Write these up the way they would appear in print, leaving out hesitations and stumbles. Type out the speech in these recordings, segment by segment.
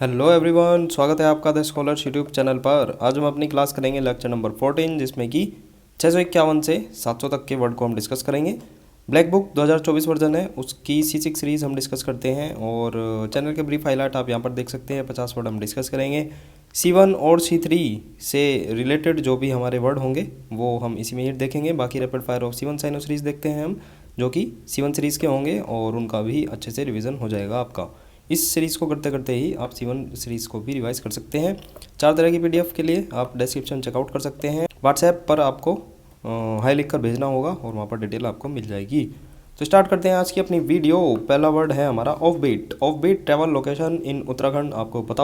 Hello everyone, स्वागत है आपका द स्कॉलर्स यूट्यूब चैनल पर। आज हम अपनी क्लास करेंगे लेक्चर नंबर 14, जिसमें कि 651 से 700 तक के वर्ड को हम डिस्कस करेंगे। ब्लैक बुक 2024 वर्जन है, उसकी C6 सीरीज़ हम डिस्कस करते हैं और चैनल के ब्रीफ हाईलाइट आप यहाँ पर देख सकते हैं। 50 वर्ड हम डिस्कस करेंगे। C1 और C3 से रिलेटेड जो भी हमारे वर्ड होंगे वो हम इसी में ही देखेंगे। बाकी रैपिड फायर ऑफ C1 साइनो सीरीज़ देखते हैं हम, जो कि C1 सीरीज़ के होंगे और उनका भी अच्छे से रिवीजन हो जाएगा आपका। इस सीरीज़ को करते करते ही आप C1 सीरीज़ को भी रिवाइज कर सकते हैं। 4 तरह की PDF के लिए आप डिस्क्रिप्शन चेकआउट कर सकते हैं। व्हाट्सएप पर आपको हाई लिख कर भेजना होगा और वहाँ पर डिटेल आपको मिल जाएगी। तो स्टार्ट करते हैं आज की अपनी वीडियो। पहला वर्ड है हमारा offbeat. Offbeat travel location in Uttarakhand आपको पता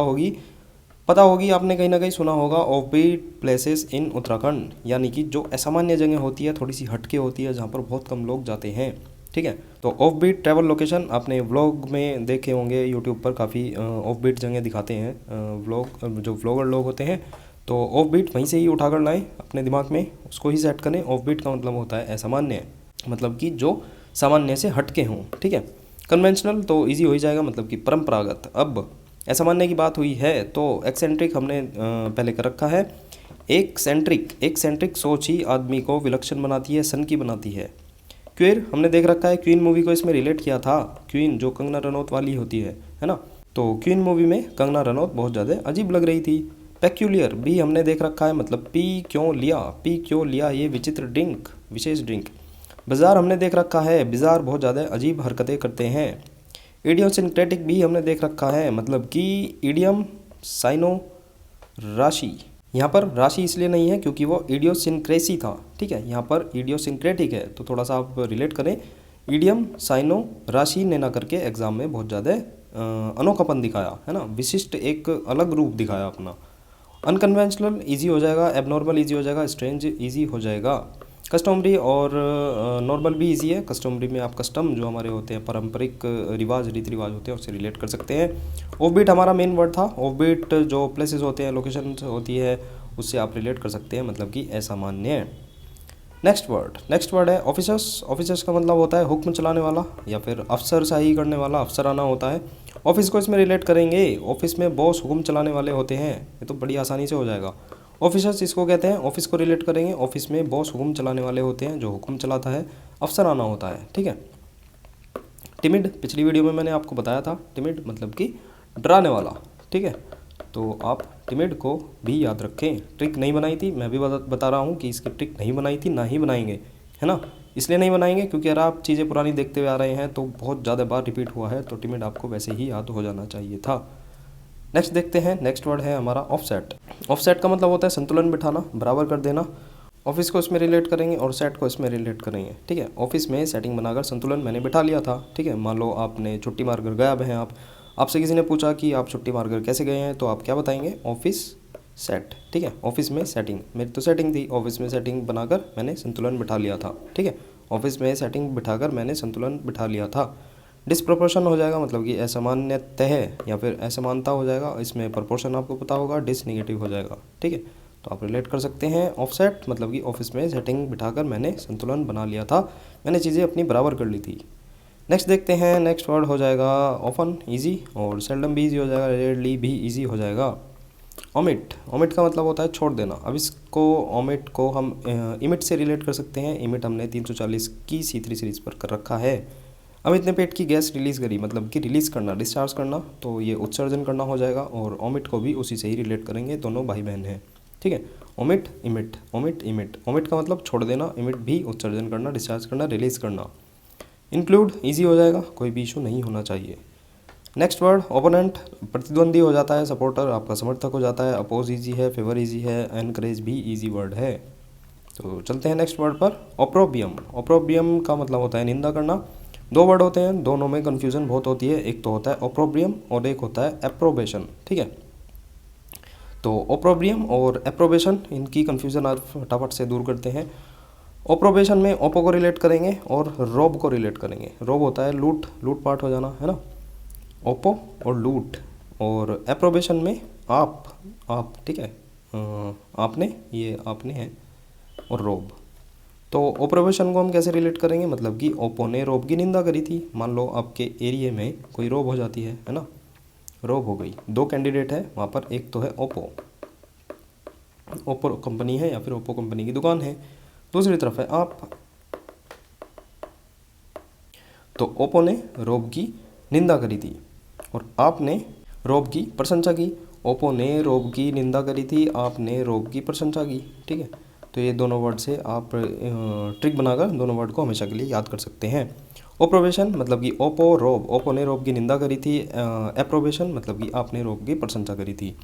होगी, आपने कहीं ना कहीं सुना होगा offbeat places in Uttarakhand, यानी कि जो असामान्य जगह होती है, थोड़ी सी हटके होती है, जहाँ पर बहुत कम लोग जाते हैं। ठीक है, तो ऑफ बीट ट्रैवल लोकेशन आपने व्लॉग में देखे होंगे, यूट्यूब पर काफ़ी ऑफ बीट जगह दिखाते हैं व्लॉग, जो व्लॉगर लोग होते हैं। तो ऑफ बीट वहीं से ही उठाकर लाएं अपने दिमाग में, उसको ही सेट करें। ऑफ बीट का मतलब होता है असामान्य, मतलब कि जो सामान्य से हटके हों। ठीक है, कन्वेंशनल तो इजी हो ही जाएगा, मतलब कि परंपरागत। अब असामान्य की बात हुई है तो एक्सेंट्रिक हमने पहले कर रखा है। एक सेंट्रिक सोच ही आदमी को विलक्षण बनाती है, सन की बनाती है। क्वीर हमने देख रखा है, क्वीन मूवी को इसमें रिलेट किया था। क्वीन जो कंगना रनौत वाली होती है ना, तो क्वीन मूवी में कंगना रनौत बहुत ज़्यादा अजीब लग रही थी। पेक्यूलियर भी हमने देख रखा है, मतलब पी क्यों लिया ये विचित्र ड्रिंक, विशेष ड्रिंक। बाजार हमने देख रखा है, बाजार बहुत ज़्यादा अजीब हरकतें करते हैं। इडियोसिंक्रेटिक भी हमने देख रखा है, मतलब कि इडियम साइनो राशि। यहाँ पर राशि इसलिए नहीं है क्योंकि वो इडियोसिंक्रेसी था। ठीक है, यहाँ पर इडियोसिंक्रेटिक है, तो थोड़ा सा आप रिलेट करें। इडियम साइनो राशि ने ना करके एग्जाम में बहुत ज़्यादा अनोखापन दिखाया है ना, विशिष्ट एक अलग रूप दिखाया अपना। अनकन्वेंशनल ईजी हो जाएगा, एबनॉर्मल ईजी हो जाएगा, स्ट्रेंज ईजी हो जाएगा। कस्टमरी और नॉर्मल भी इजी है। कस्टमरी में आप कस्टम जो हमारे होते हैं, पारंपरिक रिवाज, रीति रिवाज होते हैं, उससे रिलेट कर सकते हैं। ऑफ बीट हमारा मेन वर्ड था। ऑफ बीट जो प्लेसेस होते हैं, लोकेशन होती है, उससे आप रिलेट कर सकते हैं, मतलब कि असामान्य। नेक्स्ट वर्ड है ऑफिसर्स। ऑफिसर्स का मतलब होता है हुक्म चलाने वाला या फिर अफसरशाही करने वाला, अफसराना होता है। ऑफिस को इसमें रिलेट करेंगे, ऑफिस में बॉस हुक्म चलाने वाले होते हैं, ये तो बड़ी आसानी से हो जाएगा। ऑफिसर्स इसको कहते हैं, ऑफिस को रिलेट करेंगे, ऑफिस में बॉस हुक्म चलाने वाले होते हैं, जो हुक्म चलाता है अफसराना होता है। ठीक है, टिमिड पिछली वीडियो में मैंने आपको बताया था, टिमिड मतलब कि डराने वाला। ठीक है, तो आप टिमिड को भी याद रखें। ट्रिक नहीं बनाई थी, मैं भी बता रहा हूँ कि इसकी ट्रिक नहीं बनाई थी, ना ही बनाएंगे, है ना। इसलिए नहीं बनाएंगे क्योंकि अगर आप चीज़ें पुरानी देखते हुए आ रहे हैं तो बहुत ज़्यादा बार रिपीट हुआ है, तो टिमिड आपको वैसे ही याद हो जाना चाहिए था। नेक्स्ट देखते हैं, नेक्स्ट वर्ड है हमारा ऑफसेट। ऑफसेट का मतलब होता है संतुलन बिठाना, बराबर कर देना। ऑफिस को इसमें रिलेट करेंगे और सेट को इसमें रिलेट करेंगे। ठीक है, ऑफिस में सेटिंग बनाकर संतुलन मैंने बिठा लिया था। ठीक है, मान लो आपने छुट्टी मारकर गायब हैं, आप आपसे किसी ने पूछा कि आप छुट्टी मारकर कैसे गए हैं, तो आप क्या बताएंगे, ऑफिस सेट। ठीक है, ऑफिस में सेटिंग, मेरी तो सेटिंग थी, ऑफिस में सेटिंग बनाकर मैंने संतुलन बिठा लिया था। ठीक है, ऑफिस में सेटिंग बिठाकर मैंने संतुलन बिठा लिया था। डिसप्रोपोर्शन हो जाएगा, मतलब कि असामान्यतः या फिर असमानता हो जाएगा। इसमें प्रपोर्शन आपको पता होगा, डिस निगेटिव हो जाएगा। ठीक है, तो आप रिलेट कर सकते हैं। ऑफसेट मतलब कि ऑफिस में सेटिंग बिठाकर मैंने संतुलन बना लिया था, मैंने चीज़ें अपनी बराबर कर ली थी। नेक्स्ट देखते हैं, नेक्स्ट वर्ड हो जाएगा ऑफन, ईजी, और सेल्डम भी ईजी हो जाएगा, रेयरली भी ईजी हो जाएगा। ओमिट, ओमिट का मतलब होता है छोड़ देना। अब इसको ओमिट को हम इमिट से रिलेट कर सकते हैं। इमिट हमने 340 की C3 सीरीज़ पर कर रखा है। अमित ने पेट की गैस रिलीज़ करी, मतलब कि रिलीज़ करना, डिस्चार्ज करना, तो ये उत्सर्जन करना हो जाएगा। और ओमिट को भी उसी से ही रिलेट करेंगे, दोनों भाई बहन हैं। ठीक है, omit emit, omit emit. Omit का मतलब छोड़ देना, इमिट भी उत्सर्जन करना, डिस्चार्ज करना, रिलीज़ करना। इंक्लूड ईजी हो जाएगा, कोई भी इशू नहीं होना चाहिए। नेक्स्ट वर्ड ओपोनेंट, प्रतिद्वंदी हो जाता है, सपोर्टर आपका समर्थक हो जाता है। अपोज ईजी है, फेवर ईजी है, एनकरेज भी ईजी वर्ड है। तो चलते हैं नेक्स्ट वर्ड पर, ऑप्रोबियम। ऑप्रोबियम का मतलब होता है निंदा करना। दो वर्ड होते हैं, दोनों में कन्फ्यूजन बहुत होती है। एक तो होता है ऑप्रोब्रियम और एक होता है एप्रोबेशन। ठीक है, तो ऑप्रोब्रियम और एप्रोबेशन, इनकी कन्फ्यूजन आप फटाफट से दूर करते हैं। ऑप्रोबेशन में ओपो को रिलेट करेंगे और रोब को रिलेट करेंगे। रोब होता है लूट, लूट पाट हो जाना, है ना, ओपो और लूट। और एप्रोबेशन में आप ठीक है, आपने, ये आपने है, और रोब। तो ऑप्रोबेशन को हम कैसे रिलेट करेंगे, मतलब कि ओप्पो ने रोब की निंदा करी थी। मान लो आपके एरिया में कोई रोब हो जाती है ना, रोब हो गई। दो कैंडिडेट है वहाँ पर, एक तो है ओप्पो, ओप्पो कंपनी है या फिर ओप्पो कंपनी की दुकान है, दूसरी तरफ है आप। तो ओप्पो ने रोब की निंदा करी थी और आपने रोब की प्रशंसा की। ओप्पो ने रोब की निंदा करी थी, आपने रोब की प्रशंसा की। ठीक है, तो ये दोनों वर्ड से आप ट्रिक बनाकर दोनों वर्ड को हमेशा के लिए याद कर सकते हैं। ओप्रोबेशन मतलब कि ओप्पो रोब, ओप्पो ने रोब की निंदा करी थी। एप्रोबेशन मतलब कि आपने रोब की प्रशंसा करी थी।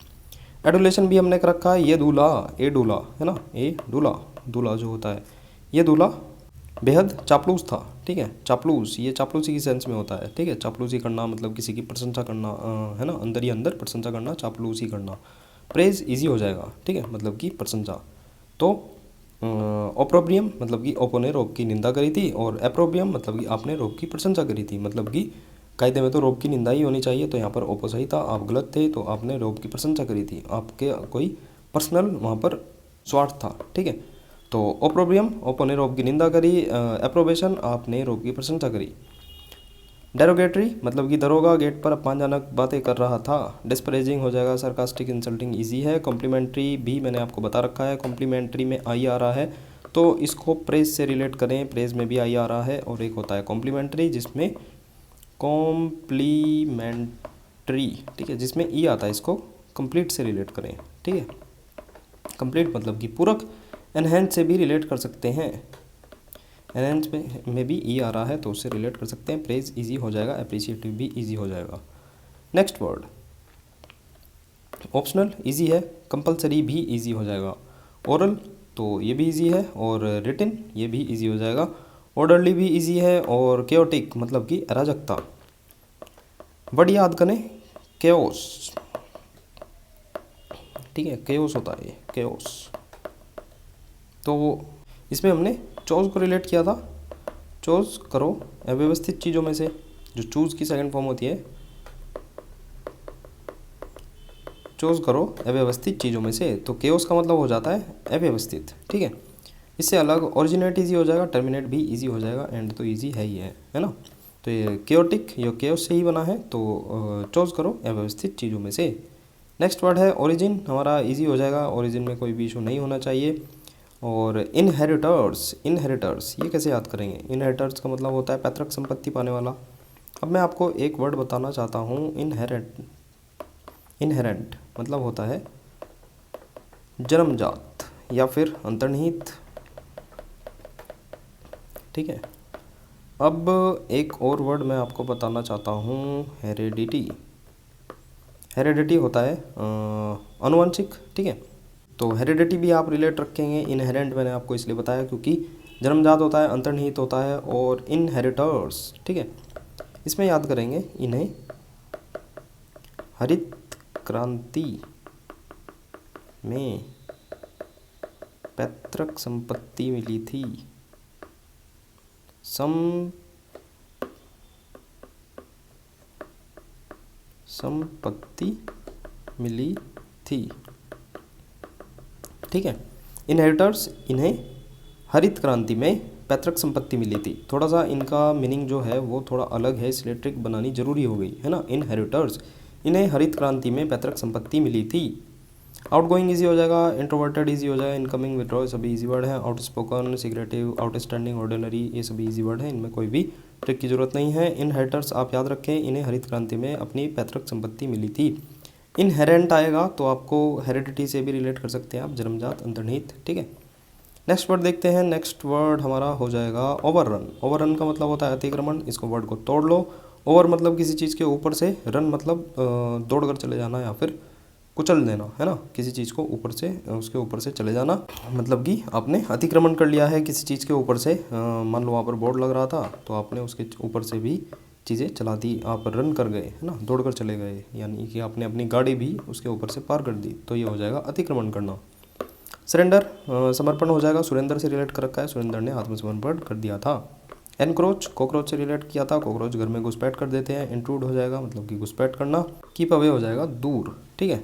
एडुलेशन भी हमने कर रखा है, ये दूल्हा, ए दूल्हा है ना, ए दूल्हा, दूल्हा जो होता है, ये दूल्हा बेहद चापलूस था। ठीक है, चापलूस, ये चापलूसी की सेंस में होता है। ठीक है, चापलूसी करना मतलब किसी की प्रशंसा करना, है ना, अंदर ही अंदर प्रशंसा करना, चापलूसी करना। प्रेज इजी हो जाएगा। ठीक है, मतलब कि प्रशंसा। तो ओप्रोब्रियम मतलब कि ओप्पो ने रोब की निंदा करी थी, और एप्रोब्रियम मतलब कि आपने रोब की प्रशंसा करी थी। मतलब कि कायदे में तो रोब की निंदा ही होनी चाहिए, तो यहाँ पर ओप्पो सही था, आप गलत थे, तो आपने रोब की प्रशंसा करी थी। आपके कोई पर्सनल वहाँ पर स्वार्थ था। ठीक है, तो ओप्रोब्रियम, ओप्पो ने रोब की निंदा करी। एप्रोबेशन, आपने रोब की प्रशंसा करी। डेरोगेटरी मतलब कि दरोगा गेट पर अपमानजनक बातें कर रहा था। डिस्परेजिंग हो जाएगा, सरकास्टिक, इंसल्टिंग इजी है। कॉम्प्लीमेंट्री भी मैंने आपको बता रखा है, कॉम्प्लीमेंट्री में आई आ रहा है, तो इसको प्रेज से रिलेट करें, प्रेज में भी आई आ रहा है। और एक होता है कॉम्प्लीमेंट्री जिसमें कॉम्प्लीमेंट्री, ठीक है, जिसमें ई आता है, इसको कंप्लीट से रिलेट करें। ठीक है, कंप्लीट मतलब कि पूरक। एनहेंस से भी रिलेट कर सकते हैं, एनहेंस में भी ई आ रहा है तो उससे रिलेट कर सकते हैं। प्रेज इजी हो जाएगा, अप्रिशिएटिव भी इजी हो जाएगा। नेक्स्ट वर्ड ऑप्शनल इजी है, कंपलसरी भी इजी हो जाएगा। ओरल तो ये भी इजी है, और रिटन ये भी इजी हो जाएगा। ऑर्डरली भी इजी है, और केओटिक मतलब कि अराजकता। वर्ड याद करें, केओस। ठीक है, केओस होता है, केओस। तो इसमें हमने चॉइस को रिलेट किया था। चॉइस करो अव्यवस्थित चीज़ों में से, जो चूज़ की सेकंड फॉर्म होती है, चूज़ करो अव्यवस्थित चीज़ों में से, तो केओस का मतलब हो जाता है अव्यवस्थित। ठीक है, इससे अलग ओरिजिनेट इजी हो जाएगा, टर्मिनेट भी इजी हो जाएगा, एंड तो इजी है ही है ना। तो ये केओटिक, ये केओस से ही बना है, तो चॉइस करो अव्यवस्थित चीज़ों में से। नेक्स्ट वर्ड है ओरिजिन, हमारा इजी हो जाएगा, ओरिजिन में कोई भी इशू नहीं होना चाहिए। और इनहेरिटर्स, इनहेरिटर्स ये कैसे याद करेंगे? इनहेरिटर्स का मतलब होता है पैतृक संपत्ति पाने वाला। अब मैं आपको एक वर्ड बताना चाहता हूँ, इनहेरेंट। इनहेरेंट मतलब होता है जन्मजात या फिर अंतर्निहित। ठीक है, अब एक और वर्ड मैं आपको बताना चाहता हूँ, हेरेडिटी। हेरेडिटी होता है आनुवंशिक। ठीक है, तो हेरेडिटी भी आप रिलेट रखेंगे। इनहेरेंट मैंने आपको इसलिए बताया क्योंकि जन्मजात होता है, अंतर्निहित होता है, और इनहेरिटर्स। ठीक है, इसमें याद करेंगे, इन्हें हरित क्रांति में पैतृक संपत्ति मिली थी। संपत्ति मिली थी। ठीक है, इनहेरिटर्स, इन्हें हरित क्रांति में पैतृक संपत्ति मिली थी। थोड़ा सा इनका मीनिंग जो है वो थोड़ा अलग है, इसलिए ट्रिक बनानी जरूरी हो गई है ना। इनहेरिटर्स, इन्हें हरित क्रांति में पैतृक संपत्ति मिली थी। आउटगोइंग इजी हो जाएगा, इंट्रोवर्टेड इजी हो जाएगा, इनकमिंग, विड्रॉ सभी इजी वर्ड है। आउटस्पोकन, सीक्रेटिव, आउटस्टैंडिंग, ऑर्डिनरी ये सभी इजी वर्ड है, इनमें कोई भी ट्रिक की जरूरत नहीं है। इनहेरिटर्स आप याद रखें, इन्हें हरित क्रांति में अपनी पैतृक संपत्ति मिली थी। इनहेरेंट आएगा तो आपको हेरिडिटी से भी रिलेट कर सकते हैं आप, जन्मजात, अंतर्निहित। ठीक है, नेक्स्ट वर्ड देखते हैं। नेक्स्ट वर्ड हमारा हो जाएगा ओवररन। ओवररन का मतलब होता है अतिक्रमण। इसको वर्ड को तोड़ लो। ओवर मतलब किसी चीज़ के ऊपर से, रन मतलब दौड़ कर चले जाना या फिर कुचल देना, है ना, किसी चीज़ को ऊपर से, उसके ऊपर से चले जाना, मतलब कि आपने अतिक्रमण कर लिया है किसी चीज़ के ऊपर से। मान लो वहाँ पर बोर्ड लग रहा था तो आपने उसके ऊपर से भी चीज़ें चला दी, आप रन कर गए, है ना, दौड़ कर चले गए, यानी कि आपने अपनी गाड़ी भी उसके ऊपर से पार कर दी, तो ये हो जाएगा अतिक्रमण करना। सरेंडर समर्पण हो जाएगा, सुरेंद्र से रिलेट कर रखा है, सुरेंद्र ने आत्मसमर्पण कर दिया था। एनक्रोच, कॉकरोच से रिलेट किया था, कॉकरोच घर में घुसपैठ कर देते हैं। इंट्रूड हो जाएगा मतलब कि घुसपैठ करना। कीप अवे हो जाएगा दूर। ठीक है,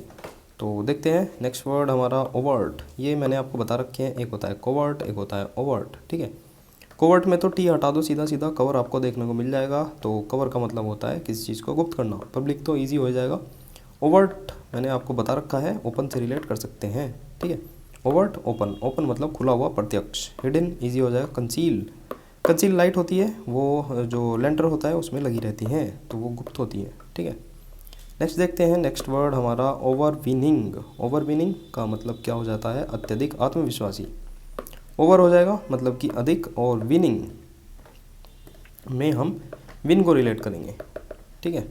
तो देखते हैं नेक्स्ट वर्ड हमारा ओवर्ट। ये मैंने आपको बता रखे हैं, एक होता है कोवर्ट, एक होता है ओवर्ट। ठीक है, कोवर्ट में तो टी हटा दो, सीधा सीधा कवर आपको देखने को मिल जाएगा। तो कवर का मतलब होता है किसी चीज़ को गुप्त करना, पब्लिक तो ईजी हो जाएगा। ओवर्ट मैंने आपको बता रखा है, ओपन से रिलेट कर सकते हैं, ठीक है। ओवर्ट ओपन, ओपन मतलब खुला हुआ प्रत्यक्ष। हिडन इजी हो जाएगा कंसील, कंसील लाइट होती है वो जो लेंटर होता है उसमें लगी रहती हैं तो वो गुप्त होती है, ठीक है। नेक्स्ट देखते हैं, नेक्स्ट वर्ड हमारा ओवरविनिंग। ओवरविनिंग का मतलब क्या हो जाता है, अत्यधिक आत्मविश्वासी। ओवर हो जाएगा मतलब कि अधिक, और विनिंग में हम विन को रिलेट करेंगे, ठीक है।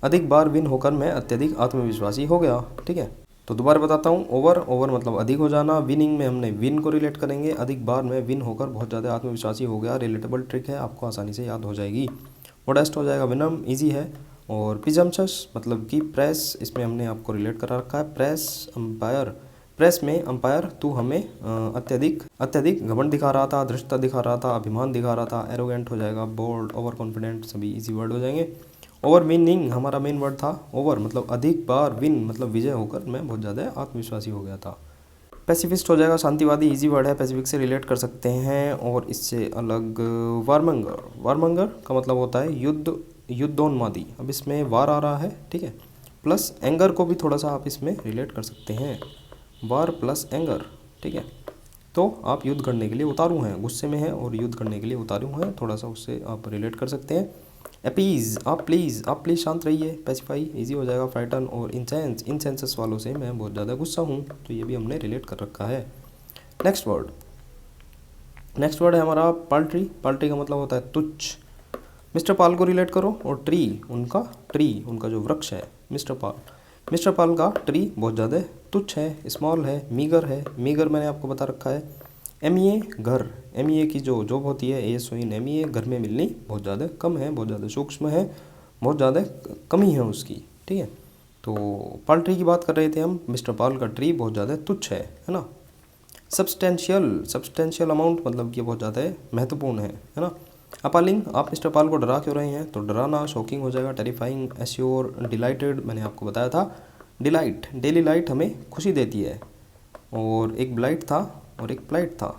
अधिक बार विन होकर मैं अत्यधिक आत्मविश्वासी हो गया, ठीक है। तो दोबारा बताता हूँ, ओवर, ओवर मतलब अधिक हो जाना, विनिंग में हमने विन को रिलेट करेंगे, अधिक बार में विन होकर बहुत ज़्यादा आत्मविश्वासी हो गया। रिलेटेबल ट्रिक है, आपको आसानी से याद हो जाएगी। मोडेस्ट हो जाएगा विनम्र, इजी है। और प्रिजम्पशस मतलब कि प्रेस, इसमें हमने आपको रिलेट करा रखा है, प्रेस अंपायर, प्रेस में अंपायर तू हमें अत्यधिक अत्यधिक घमंड दिखा रहा था, धृष्टता दिखा रहा था, अभिमान दिखा रहा था। एरोगेंट हो जाएगा, बोल्ड, ओवर कॉन्फिडेंट, सभी इजी वर्ड हो जाएंगे। ओवर विनिंग हमारा मेन वर्ड था, ओवर मतलब अधिक बार, विन मतलब विजय होकर मैं बहुत ज़्यादा आत्मविश्वासी हो गया था। पैसिफिस्ट हो जाएगा शांतिवादी, इजी वर्ड है, पैसिफिक से रिलेट कर सकते हैं। और इससे अलग वारमंगर, वारमंगर का मतलब होता है युद्ध, युद्धोन्मादी। अब इसमें वार आ रहा है, ठीक है, प्लस एंगर को भी थोड़ा सा आप इसमें रिलेट कर सकते हैं, वार प्लस एंगर, ठीक है। तो आप युद्ध करने के लिए उतारू हैं, गुस्से में हैं और युद्ध करने के लिए उतारू हैं, थोड़ा सा उससे आप रिलेट कर सकते हैं। अपीज़, आप प्लीज़ शांत रहिए, पैसिफाई इजी हो जाएगा। फ्राइटन और इंसेंस, इंसेंसस वालों से मैं बहुत ज़्यादा गुस्सा हूँ, तो ये भी हमने रिलेट कर रखा है। नेक्स्ट वर्ड, नेक्स्ट वर्ड है हमारा पाल्ट्री। पाल्ट्री का मतलब होता है तुच्छ। मिस्टर पाल को रिलेट करो, और ट्री उनका जो वृक्ष है मिस्टर पाल, मिस्टर पाल का ट्री बहुत ज़्यादा तुच्छ है, स्मॉल है, मीगर है। मीगर मैंने आपको बता रखा है। एमईए घर, एमईए की जो जॉब होती है, एएसओइन एमईए, घर में मिलनी बहुत ज़्यादा कम है, बहुत ज़्यादा सूक्ष्म है, बहुत ज़्यादा कमी है उसकी, ठीक है। तो पाल्ट्री की बात कर रहे थे हम, मिस्टर पाल का ट्री बहुत ज़्यादा तुच्छ है ना। सब्सटेंशियल, सब्सटेंशियल अमाउंट मतलब कि बहुत ज़्यादा महत्वपूर्ण है ना। अपालिंग, आप मिस्टर पाल को डरा क्यों रहे हैं, तो डराना, शॉकिंग हो जाएगा। टेरिफाइंग, एश्योर, डिलाइटेड मैंने आपको बताया था। डिलाइट, डेली लाइट हमें खुशी देती है, और एक ब्लाइट था और एक प्लाइट था,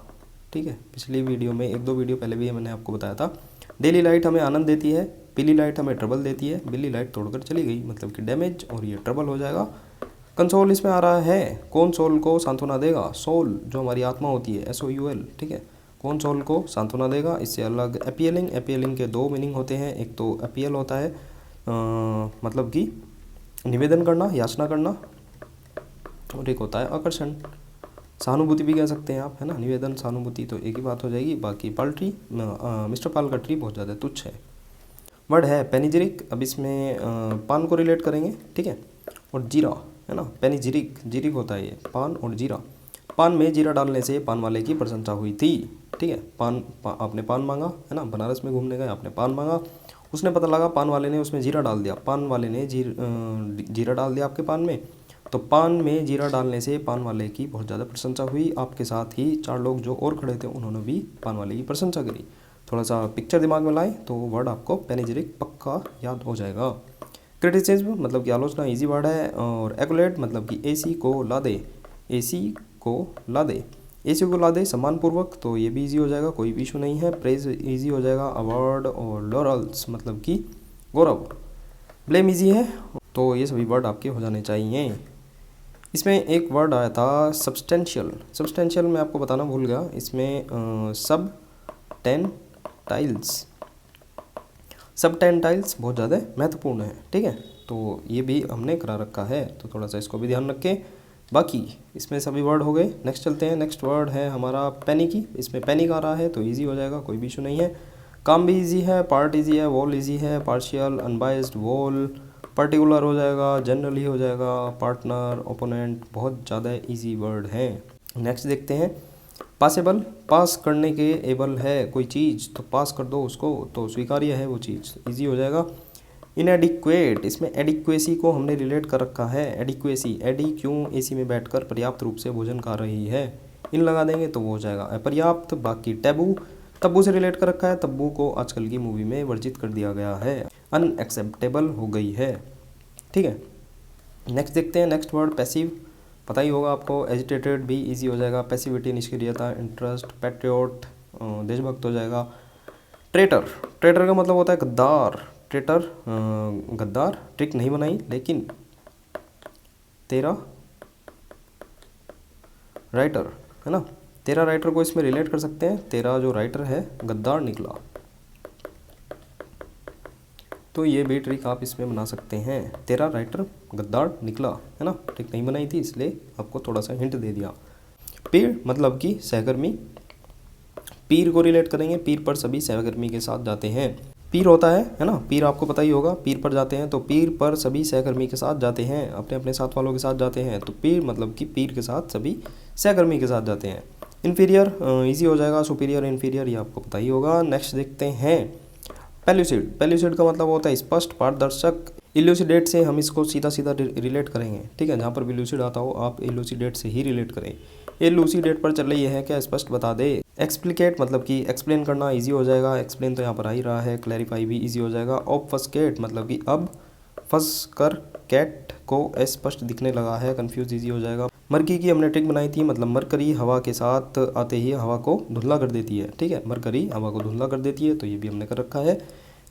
ठीक है। पिछली वीडियो में, एक दो वीडियो पहले भी मैंने आपको बताया था। डेली लाइट हमें आनंद देती है, पीली लाइट हमें ट्रबल देती है। बिल्ली लाइट तोड़कर चली गई मतलब कि डैमेज, और ये ट्रबल हो जाएगा। कंसोल इसमें आ रहा है, कौन सोल को सांत्वना देगा, सोल जो हमारी आत्मा होती है, SOUL, ठीक है, कौन सोल को सांत्वना देगा। इससे अलग अपीलिंग, अपीलिंग के दो मीनिंग होते हैं, एक तो अपील होता है मतलब कि निवेदन करना, याचना करना, और एक होता है आकर्षण, सहानुभूति भी कह सकते हैं आप, है ना। निवेदन, सहानुभूति तो एक ही बात हो जाएगी। बाकी पाल्ट्री, मिस्टर पाल का ट्री बहुत ज़्यादा तुच्छ है। वर्ड है पेनिजिरिक, अब इसमें पान को रिलेट करेंगे, ठीक है, और जीरा, है ना। पेनिजिरिक, जिरिक होता है ये, पान और जीरा। पान में जीरा डालने से पान वाले की प्रशंसा हुई थी, ठीक है। आपने पान मांगा, है ना, बनारस में घूमने गए, आपने पान मांगा, उसने पता लगा पान वाले ने उसमें जीरा डाल दिया, पान वाले ने जीरा डाल दिया आपके पान में, तो पान में जीरा डालने से पान वाले की बहुत ज़्यादा प्रशंसा हुई। आपके साथ ही 4 लोग जो और खड़े थे उन्होंने भी पान वाले की प्रशंसा करी। थोड़ा सा पिक्चर दिमाग में लाएं तो वर्ड आपको पेनिजिरिक पक्का याद हो जाएगा। क्रिटिसिज्म मतलब कि आलोचना, इजी वर्ड है। और एक्युलेट मतलब कि एसी को ला दे, एसी को ला दे, एसी को ला दे सम्मानपूर्वक, तो ये भी इजी हो जाएगा, कोई भी इशू नहीं है। प्रेज इजी हो जाएगा। अवार्ड और लॉरल्स मतलब कि गौरव। ब्लेम इजी है, तो ये सभी वर्ड आपके हो जाने चाहिए। इसमें एक वर्ड आया था सब्सटेंशियल, सब्सटेंशियल मैं आपको बताना भूल गया। इसमें सब टेंटाइल्स, सब टेंटाइल्स बहुत ज़्यादा महत्वपूर्ण है, ठीक है। तो ये भी हमने करा रखा है, तो थोड़ा सा इसको भी ध्यान रखें। बाकी इसमें सभी वर्ड हो गए। नेक्स्ट चलते हैं, नेक्स्ट वर्ड है हमारा पैनिकी। इसमें पैनिक आ रहा है तो इजी हो जाएगा, कोई भी इशू नहीं है। काम भी इजी है, पार्ट इजी है, वॉल इजी है, पार्शियल, अनबाइज्ड, वॉल, पर्टिकुलर हो जाएगा, जनरली हो जाएगा, पार्टनर, ओपोनेंट, बहुत ज़्यादा इजी वर्ड हैं। नेक्स्ट देखते हैं, पासेबल, पास करने के एबल है कोई चीज़ तो पास कर दो उसको, तो स्वीकार्य है वो चीज़, इजी हो जाएगा। इनएडिक्वेट, इसमें एडिक्वेसी को हमने रिलेट कर रखा है। एडिक्वेसी, एडी क्यों एसी में बैठकर पर्याप्त रूप से भोजन खा रही है, इन लगा देंगे तो वो हो जाएगा अपर्याप्त। बाकी टैबू, तब्बू से रिलेट कर रखा है, तब्बू को आजकल की मूवी में वर्जित कर दिया गया है, अनएक्सेप्टेबल हो गई है, ठीक है। नेक्स्ट देखते हैं, नेक्स्ट वर्ड पैसिव, पता ही होगा आपको। एजिटेटेड भी इजी हो जाएगा, पैसिविटी निष्क्रियता, इंटरेस्ट, पैट्रियोट देशभक्त हो जाएगा। ट्रेटर, ट्रेटर का मतलब होता है गद्दार, ट्रेटर गद्दार, ट्रिक नहीं बनाई लेकिन तेरा राइटर, है ना, तेरा राइटर को इसमें रिलेट कर सकते हैं, तेरा जो राइटर है गद्दार निकला। तो ये भी ट्रिक आप इसमें बना सकते हैं, तेरा राइटर गद्दार निकला, है ना। ट्रिक नहीं बनाई थी इसलिए आपको थोड़ा सा हिंट दे दिया। पीर मतलब कि सहकर्मी, पीर को रिलेट करेंगे, पीर पर सभी सहकर्मी के साथ जाते हैं। पीर होता है ना, पीर आपको पता ही होगा, पीर पर जाते हैं, तो पीर पर सभी सहकर्मी के साथ जाते हैं, अपने अपने साथ वालों के साथ जाते हैं। तो पीर मतलब कि पीर के साथ सभी सहकर्मी के साथ जाते हैं। इन्फीरियर इजी हो जाएगा, सुपीरियर इन्फीरियर ये आपको पता ही होगा। नेक्स्ट देखते हैं पेल्यूसिड। पेल्यूसिड का मतलब होता है स्पष्ट, पारदर्शक। इल्यूसिडेट से हम इसको सीधा सीधा रिलेट करेंगे, ठीक है, जहाँ पर पेल्यूसिड आता हो आप इल्यूसिडेट से ही रिलेट करें। ये लूसीडेट पर चल रही है क्या, स्पष्ट बता दे। एक्सप्लिकेट मतलब कि एक्सप्लेन करना इजी हो जाएगा, एक्सप्लेन तो यहाँ पर आ ही रहा है, क्लैरिफाई भी इजी हो जाएगा। ऑब्फस्केट मतलब कि अब फंस कर कैट को अस्पष्ट दिखने लगा है, कंफ्यूज इजी हो जाएगा। मरकरी की हमने ट्रिक बनाई थी, मतलब मरकरी हवा के साथ आते ही हवा को धुंधला कर देती है, ठीक है, मरकरी हवा को धुंधला कर देती है, तो ये भी हमने कर रखा है।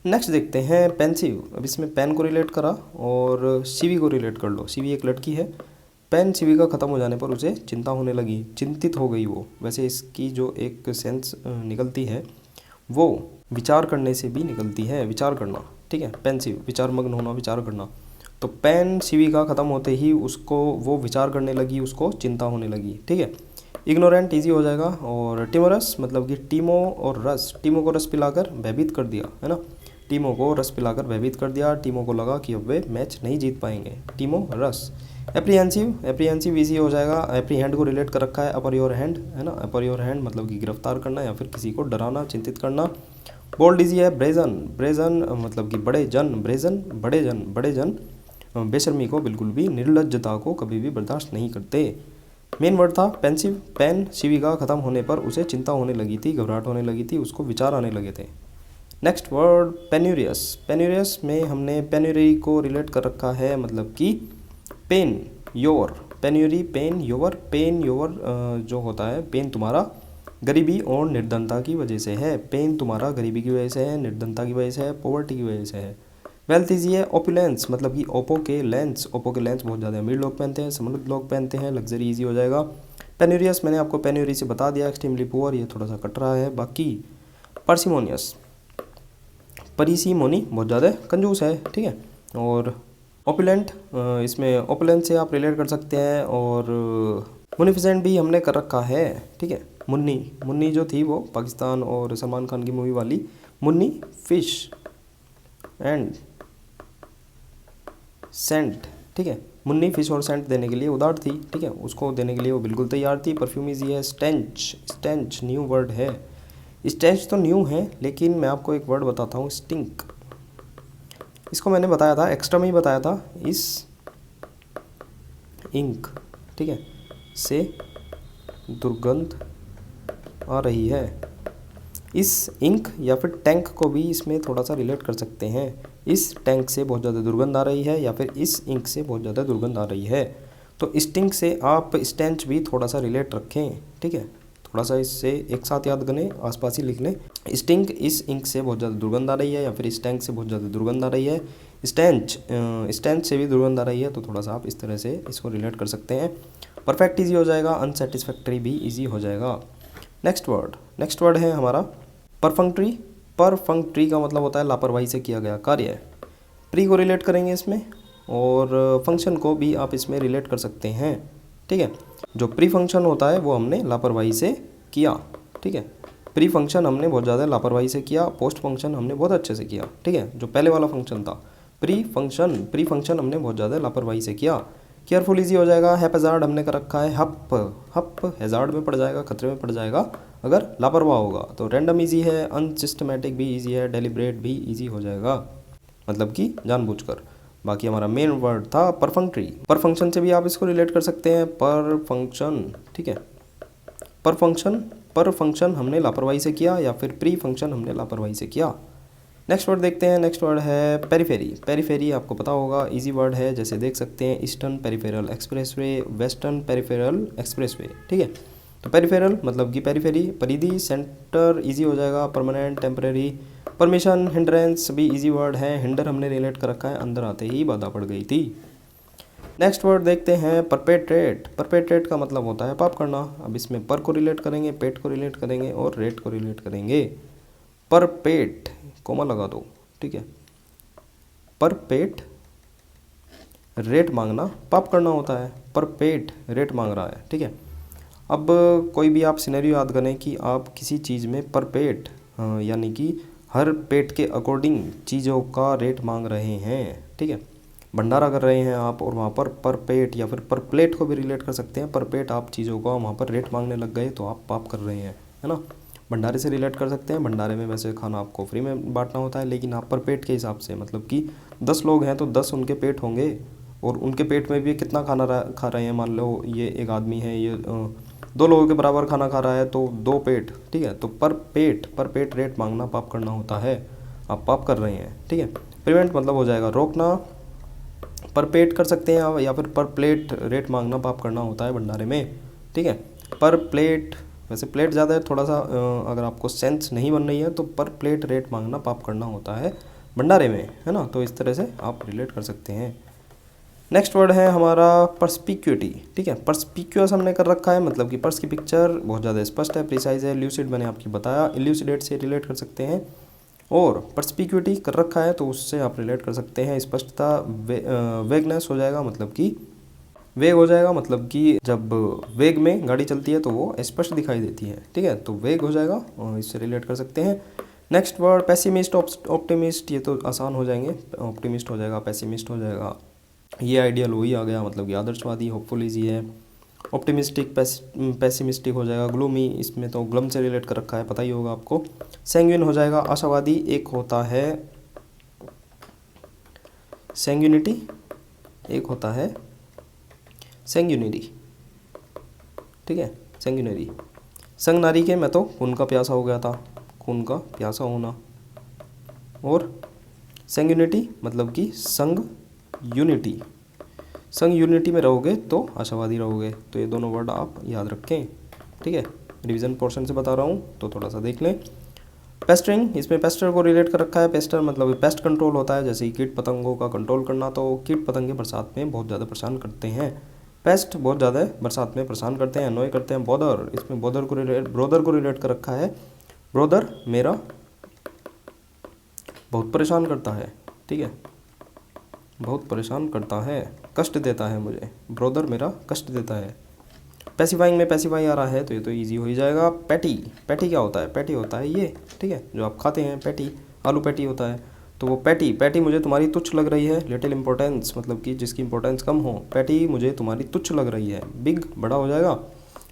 नेक्स्ट देखते हैं पेंसिव। अब इसमें पेन को रिलेट करा और सीवी को रिलेट कर लो। सीवी एक लड़की है, पेन सीवी का ख़त्म हो जाने पर उसे चिंता होने लगी, चिंतित हो गई वो। वैसे इसकी जो एक सेंस निकलती है वो विचार करने से भी निकलती है, विचार करना, ठीक है, पेंसिव विचार मग्न होना, विचार करना। तो पेन सीवी का ख़त्म होते ही उसको वो विचार करने लगी, उसको चिंता होने लगी, ठीक है। इग्नोरेंट इजी हो जाएगा। और टिमोरस मतलब कि टीमो और रस, टीमो को रस पिलाकर भयभीत कर दिया, है ना, टीमों को रस पिलाकर भयभीत कर दिया, टीमों को लगा कि अब वे मैच नहीं जीत पाएंगे, टीमो रस। एप्रीहेंसिव, एप्रीहेंसिव इजी हो जाएगा, एप्रीहेंड को रिलेट कर रखा है, अपर योर हैंड, है ना, अपर योर हैंड मतलब कि गिरफ्तार करना या फिर किसी को डराना, चिंतित करना। बोल्ड इजी है। ब्रेजन, ब्रेजन मतलब कि बड़े जन, ब्रेजन बड़े जन, बड़े जन बेशर्मी को, बिल्कुल भी निर्लज्जता को कभी भी बर्दाश्त नहीं करते। मेन वर्ड था पेंसिव, पेन सीवी का ख़त्म होने पर उसे चिंता होने लगी थी, घबराहट होने लगी थी, उसको विचार आने लगे थे। Next word पेन्यूरियस। पेन्यूरियस में हमने पेन्यूरी को रिलेट कर रखा है, मतलब कि pen your, penury pen your, pen your जो होता है पेन तुम्हारा गरीबी और निर्धनता की वजह से है, पेन तुम्हारा गरीबी की वजह से है, निर्धनता की वजह से है, पॉवर्टी की वजह से है। वेल्थ इजी है। ओपुलेंस मतलब कि ओप्पो के लेंस, ओप्पो के लेंस बहुत ज़्यादा अमीर लोग पहनते हैं, समृद्ध लोग पहनते हैं, लग्जरी इजी हो जाएगा। पेन्यूरियस मैंने आपको पेन्यूरी से बता दिया, एक्सट्रीमली पुअर ये थोड़ा सा कट रहा है। बाकी पार्सिमोनियस, परिसीमोनी बहुत ज़्यादा कंजूस है, ठीक है। और ओपुलेंट, इसमें ओपुलेंट से आप रिलेट कर सकते हैं। और मुनिफिसेंट भी हमने कर रखा है, ठीक है। मुन्नी, मुन्नी जो थी वो पाकिस्तान और सलमान खान की मूवी वाली मुन्नी, फिश एंड सेंट, ठीक है, मुन्नी फिश और सेंट देने के लिए उदार थी, ठीक है, उसको देने के लिए वो बिल्कुल तैयार थी। परफ्यूम इजी है। स्टेंच, स्टेंच न्यू वर्ड है, स्टेंच तो न्यू है, लेकिन मैं आपको एक वर्ड बताता हूँ, स्टिंक। इसको मैंने बताया था, एक्स्ट्रा में ही बताया था, इस इंक, ठीक है, से दुर्गंध आ रही है। इस इंक या फिर टैंक को भी इसमें थोड़ा सा रिलेट कर सकते हैं, इस टैंक से बहुत ज़्यादा दुर्गंध आ रही है या फिर इस इंक से बहुत ज़्यादा दुर्गंध आ रही है। तो स्टिंक से आप स्टेंच भी थोड़ा सा रिलेट रखें, ठीक है, थोड़ा सा इससे एक साथ याद करें, आसपास ही लिख लें। स्टिंक इस इंक से बहुत ज़्यादा दुर्गंध आ रही है या फिर इस टैंक से बहुत ज़्यादा दुर्गंध आ रही है। स्टेंच, स्टेंच से भी दुर्गंध आ रही है, तो थोड़ा सा आप इस तरह से इसको रिलेट कर सकते हैं। परफेक्ट ईजी हो जाएगा, अनसेटिस्फैक्ट्री भी ईजी हो जाएगा। नेक्स्ट वर्ड है हमारा परफंक्ट्री। परफंक्ट्री का मतलब होता है लापरवाही से किया गया कार्य। प्री को रिलेट करेंगे इसमें और फंक्शन को भी आप इसमें रिलेट कर सकते हैं, ठीक है। जो प्री फंक्शन होता है वो हमने लापरवाही से किया, ठीक है, प्री फंक्शन हमने बहुत ज़्यादा लापरवाही से किया, पोस्ट फंक्शन हमने बहुत अच्छे से किया, ठीक है। जो पहले वाला फंक्शन था प्री फंक्शन हमने बहुत ज़्यादा लापरवाही से किया। केयरफुल इजी हो जाएगा। हैप्पैजार्ड हमने कर रखा है, हप हैजार्ड में पड़ जाएगा, खतरे में पड़ जाएगा अगर लापरवाह होगा। तो रैंडम इजी है, अनसिस्टमेटिक भी इजी है, डेलिब्रेट भी इजी हो जाएगा, मतलब कि जानबूझकर। बाकी हमारा मेन वर्ड था परफंक्ट्री। पर फंक्शन से भी आप इसको रिलेट कर सकते हैं, पर फंक्शन, ठीक है, पर फंक्शन हमने लापरवाही से किया या फिर प्री फंक्शन हमने लापरवाही से किया। नेक्स्ट वर्ड देखते हैं। नेक्स्ट वर्ड है पेरीफेरी। पेरीफेरी आपको पता होगा, इजी वर्ड है, जैसे देख सकते हैं eastern peripheral expressway, western peripheral expressway, ठीक है। तो पेरिफेरल मतलब कि पेरीफेरी, परिधि, सेंटर इजी हो जाएगा, परमानेंट, टेम्परेरी। परमिशन, हिंड्रेंस भी इजी वर्ड है, हिंडर हमने रिलेट कर रखा है, अंदर आते ही बाधा पड़ गई थी। नेक्स्ट वर्ड देखते हैं परपेट्रेट। परपेट्रेट का मतलब होता है पाप करना। अब इसमें पर को रिलेट करेंगे, पेट को रिलेट करेंगे और रेट को रिलेट करेंगे। पर पेट कोमा लगा दो, ठीक है। पर पेट रेट मांगना पाप करना होता है, पर पेट रेट मांग रहा है, ठीक है। अब कोई भी आप सिनेरियो याद करें कि आप किसी चीज़ में पर पेट यानी कि हर पेट के अकॉर्डिंग चीज़ों का रेट मांग रहे हैं, ठीक है। भंडारा कर रहे हैं आप और वहाँ पर पेट या फिर पर प्लेट को भी रिलेट कर सकते हैं। पर पेट आप चीज़ों का वहाँ पर रेट मांगने लग गए तो आप पाप कर रहे हैं, है ना। भंडारे से रिलेट कर सकते हैं। भंडारे में वैसे खाना आपको फ्री में बांटना होता है, लेकिन आप पर पेट के हिसाब से, मतलब कि 10 लोग हैं तो 10 उनके पेट होंगे और उनके पेट में भी कितना खाना खा रहे हैं। मान लो ये एक आदमी है, ये 2 लोगों के बराबर खाना खा रहा है तो 2 पेट, ठीक है। तो पर पेट रेट मांगना पाप करना होता है, आप पाप कर रहे हैं, ठीक है। प्रिवेंट मतलब हो जाएगा रोकना। पर पेट कर सकते हैं या फिर पर प्लेट रेट मांगना पाप करना होता है भंडारे में, ठीक है। पर प्लेट, वैसे प्लेट ज़्यादा है थोड़ा सा, अगर आपको सेंस नहीं बन रही है तो पर प्लेट रेट मांगना पाप करना होता है भंडारे में, है ना। तो इस तरह से आप रिलेट कर सकते हैं। नेक्स्ट वर्ड है हमारा पर्सपिक्यूटी, ठीक है। पर्सपिक्यूअस हमने कर रखा है, मतलब कि पर्स की पिक्चर बहुत ज़्यादा स्पष्ट है, प्रिसाइज है। ल्यूसिड मैंने आपकी बताया, इल्यूसिडेट से रिलेट कर सकते हैं। और पर्सपिक्यूटी कर रखा है तो उससे आप रिलेट कर सकते हैं स्पष्टता। वेगनेस हो जाएगा, मतलब कि वेग हो जाएगा, मतलब कि जब वेग में गाड़ी चलती है तो वो स्पष्ट दिखाई देती है, ठीक है। तो वेग हो जाएगा और इससे रिलेट कर सकते हैं। नेक्स्ट वर्ड पेसिमिस्ट, ऑप्टिमिस्ट, ये तो आसान हो जाएंगे। ऑप्टिमिस्ट हो जाएगा, पेसिमिस्ट हो जाएगा, ये आइडियल वही आ गया, मतलब कि आदर्शवादी। होपफुल इजी है। ऑप्टिमिस्टिक पेसिमिस्टिक हो जाएगा। ग्लूमी, इसमें तो ग्लम से रिलेट कर रखा है, पता ही होगा आपको। सैंग्विन हो जाएगा आशावादी। एक होता है सैंग्विनिटी, एक होता है सैंग्विनरी, ठीक है। सैंग्विनरी, संग नारी के मैं तो खून का प्यासा हो गया था, खून का प्यासा होना। और सैंग्विनिटी मतलब कि संग यूनिटी, संग यूनिटी में रहोगे तो आशावादी रहोगे। तो ये दोनों वर्ड आप याद रखें, ठीक है। रिवीजन पोर्शन से बता रहा हूँ तो थोड़ा सा देख लें। पेस्टरिंग, इसमें पेस्टर को रिलेट कर रखा है। पेस्टर मतलब पेस्ट कंट्रोल होता है, जैसे कीट पतंगों का कंट्रोल करना। तो कीट पतंगे बरसात में बहुत ज़्यादा परेशान करते हैं। पेस्ट बहुत ज़्यादा बरसात में परेशान करते हैं, अनॉय करते हैं। बॉदर, इसमें ब्रोदर को रिलेट कर रखा है। ब्रोदर मेरा बहुत परेशान करता है, ठीक है, बहुत परेशान करता है, कष्ट देता है मुझे। ब्रोदर मेरा कष्ट देता है। पैसिफाइंग में पैसिफाई आ रहा है तो ये तो इजी हो ही जाएगा। पैटी, पैटी क्या होता है? पैटी होता है ये, ठीक है, जो आप खाते हैं पैटी, आलू पैटी होता है। तो वो पैटी मुझे तुम्हारी तुच्छ लग रही है। लिटिल इंपॉर्टेंस मतलब कि जिसकी इंपॉर्टेंस कम हो। पैटी मुझे तुम्हारी तुच्छ लग रही है। बिग बड़ा हो जाएगा।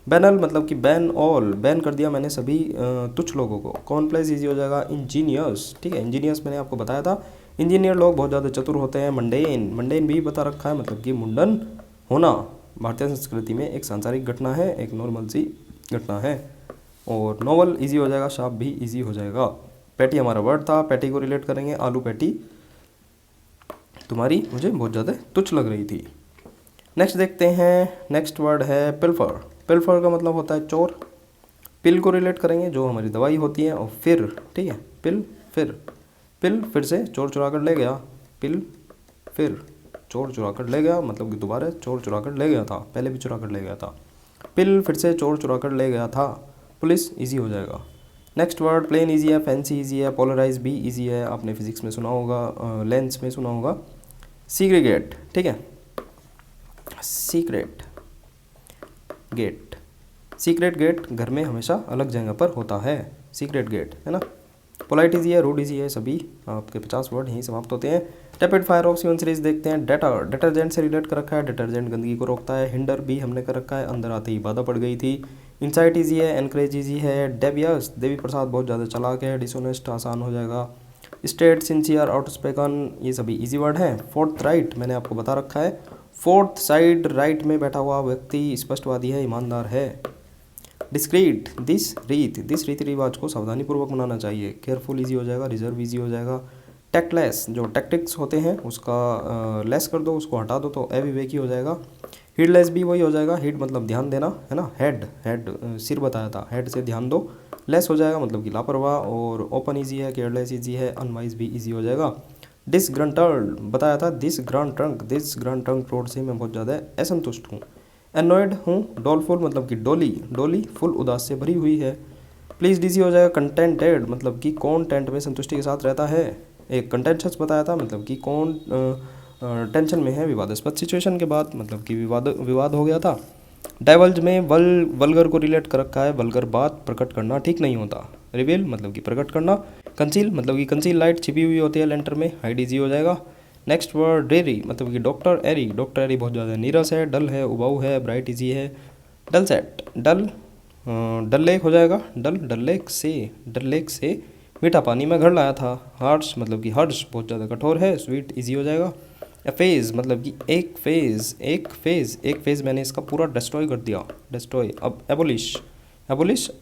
बैनल मतलब कि बैन ऑल, बैन कर दिया मैंने सभी तुच्छ लोगों को। कॉम्प्लेक्स इजी हो जाएगा। इंजीनियर्स, ठीक है, इंजीनियर्स मैंने आपको बताया था। इंजीनियर लोग बहुत ज़्यादा चतुर होते हैं। मंडेन, मंडेन भी बता रखा है, मतलब कि मुंडन होना भारतीय संस्कृति में एक सांसारिक घटना है, एक नॉर्मल सी घटना है। और नॉवल इजी हो जाएगा, शार्प भी इजी हो जाएगा। पैटी हमारा वर्ड था, पैटी को रिलेट करेंगे। आलू पैटी तुम्हारी मुझे बहुत ज़्यादा तुच्छ लग रही थी। नेक्स्ट देखते हैं, नेक्स्ट वर्ड है पिल्फर। पिल्फर का मतलब होता है चोर। पिल को रिलेट करेंगे जो हमारी दवाई होती है, और फिर, ठीक है, पिल फिर से चोर चुरा कर ले गया। पिल फिर चोर चुरा कर ले गया, मतलब कि दोबारा चोर चुरा कर ले गया था, पहले भी चुरा कर ले गया था। पिल फिर से चोर चुरा कर ले गया था। पुलिस इजी हो जाएगा। नेक्स्ट वर्ड प्लेन इजी है, फैंसी इजी है, पोलराइज भी इजी है, आपने फिजिक्स में सुना होगा, लेंस में सुना होगा। सीग्रीगेट, ठीक है, सीक्रेट गेट, सीक्रेट गेट घर में हमेशा अलग जगह पर होता है, सीक्रेट गेट, है ना। पोलाइट इजी है, रूड इजी है, सभी आपके 50 वर्ड यहीं समाप्त होते हैं। Rapid fire of seven series देखते हैं। डिटर्जेंट से रिलेट कर रखा है, डिटर्जेंट गंदगी को रोकता है। हिंडर भी हमने कर रखा है, अंदर आते ही बाधा पड़ गई थी। इंसाइट इजी है, एनकरेज इजी है। डेवियस, देवी प्रसाद बहुत ज़्यादा चलाक है। डिसोनेस्ट आसान हो जाएगा। स्टेट, सिंसियर, आउटस्पोकन, ये सभी इजी वर्ड हैं। फोर्थ राइट मैंने आपको बता रखा है, फोर्थ साइड राइट में बैठा हुआ व्यक्ति स्पष्टवादी है, ईमानदार है। डिस्क्रीट, दिस रीति रिवाज को सावधानीपूर्वक मनाना चाहिए। केयरफुल इजी हो जाएगा। रिजर्व इजी हो जाएगा। टैक्टलेस, जो टैक्टिक्स होते हैं उसका लेस कर दो, उसको हटा दो तो अविवेकी हो जाएगा। हीडलेस भी वही हो जाएगा। हीड मतलब ध्यान देना, है ना। हेड सिर बताया था, हेड से ध्यान दो। लेस हो जाएगा मतलब कि लापरवाह। और ओपन इजी है, केयरलेस इजी है, अनवाइज भी इजी हो जाएगा। डिसग्रंटल्ड बताया था, डिसग्रंटल्ड फ्रॉड से मैं बहुत ज़्यादा असंतुष्ट हूँ। एनॉयड हूँ, डोलफुल मतलब कि डोली फुल उदास से भरी हुई है। प्लीज़ डीसी हो जाएगा कंटेंटेड मतलब कि कौन टेंट में संतुष्टि के साथ रहता है। एक कंटेंशस बताया था मतलब कि कौन टेंशन में है। विवादास्पद सिचुएशन के बाद मतलब कि विवाद हो गया था। डाइवल्ज में वल्गर को रिलेट कर रखा है, वल्गर बात प्रकट करना ठीक नहीं होता। रिवील मतलब कि प्रकट करना। कंसील मतलब कि कंसील लाइट छिपी हुई होती है लेंटर में, हाइड इजी हो जाएगा। नेक्स्ट वर्ड डेरी मतलब कि डॉक्टर एरी बहुत ज़्यादा नीरस है, डल है, उबाऊ है, ब्राइट इजी है। डल सेट डल लेक हो जाएगा, डल लेक से मीठा पानी में घर लाया था। हार्श मतलब कि हर्ष बहुत ज़्यादा कठोर है, स्वीट इजी हो जाएगा। फेज़ मतलब कि एक फेज़ मैंने इसका पूरा डिस्ट्रॉय कर दिया, डिस्ट्रॉय। अब एबोलिश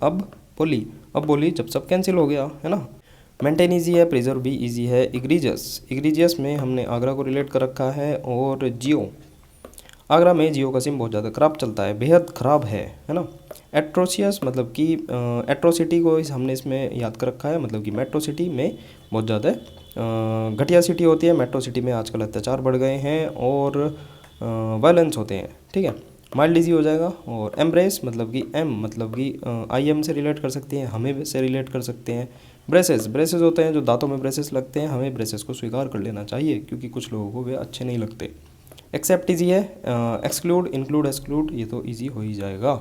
अब बोली जब सब कैंसिल हो गया है ना। मेंटेन इजी है, प्रिजर्व भी इजी है। इग्रीजियस में हमने आगरा को रिलेट कर रखा है। और आगरा में जियो का सिम बहुत ज़्यादा ख़राब चलता है, बेहद ख़राब है ना। एट्रोसियस मतलब कि एट्रोसिटी को हमने इसमें याद कर रखा है मतलब कि मेट्रो सिटी में बहुत ज़्यादा घटिया सिटी होती है। मेट्रो सिटी में आजकल अत्याचार बढ़ गए हैं और वायलेंस होते हैं, ठीक है। माइल्ड इजी हो जाएगा। और एम्ब्रेस मतलब कि आई एम से रिलेट कर सकते हैं, हमें से रिलेट कर सकते हैं। ब्रेसेस होते हैं जो दांतों में ब्रेसेस लगते हैं, हमें ब्रेसेस को स्वीकार कर लेना चाहिए क्योंकि कुछ लोगों को वे अच्छे नहीं लगते। एक्सेप्ट इजी है। एक्सक्लूड इंक्लूड एक्सक्लूड ये तो इजी हो ही जाएगा।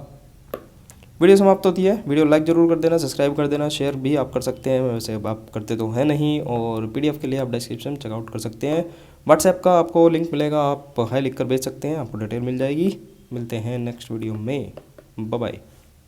वीडियो समाप्त होती है। वीडियो लाइक ज़रूर कर देना, सब्सक्राइब कर देना, शेयर भी आप कर सकते हैं, वैसे आप करते तो हैं नहीं। और पीडीएफ के लिए आप डिस्क्रिप्शन चेकआउट कर सकते हैं। व्हाट्सएप का आपको लिंक मिलेगा, आप हाई लिख कर भेज सकते हैं, आपको डिटेल मिल जाएगी। मिलते हैं नेक्स्ट वीडियो में, बाय बाय।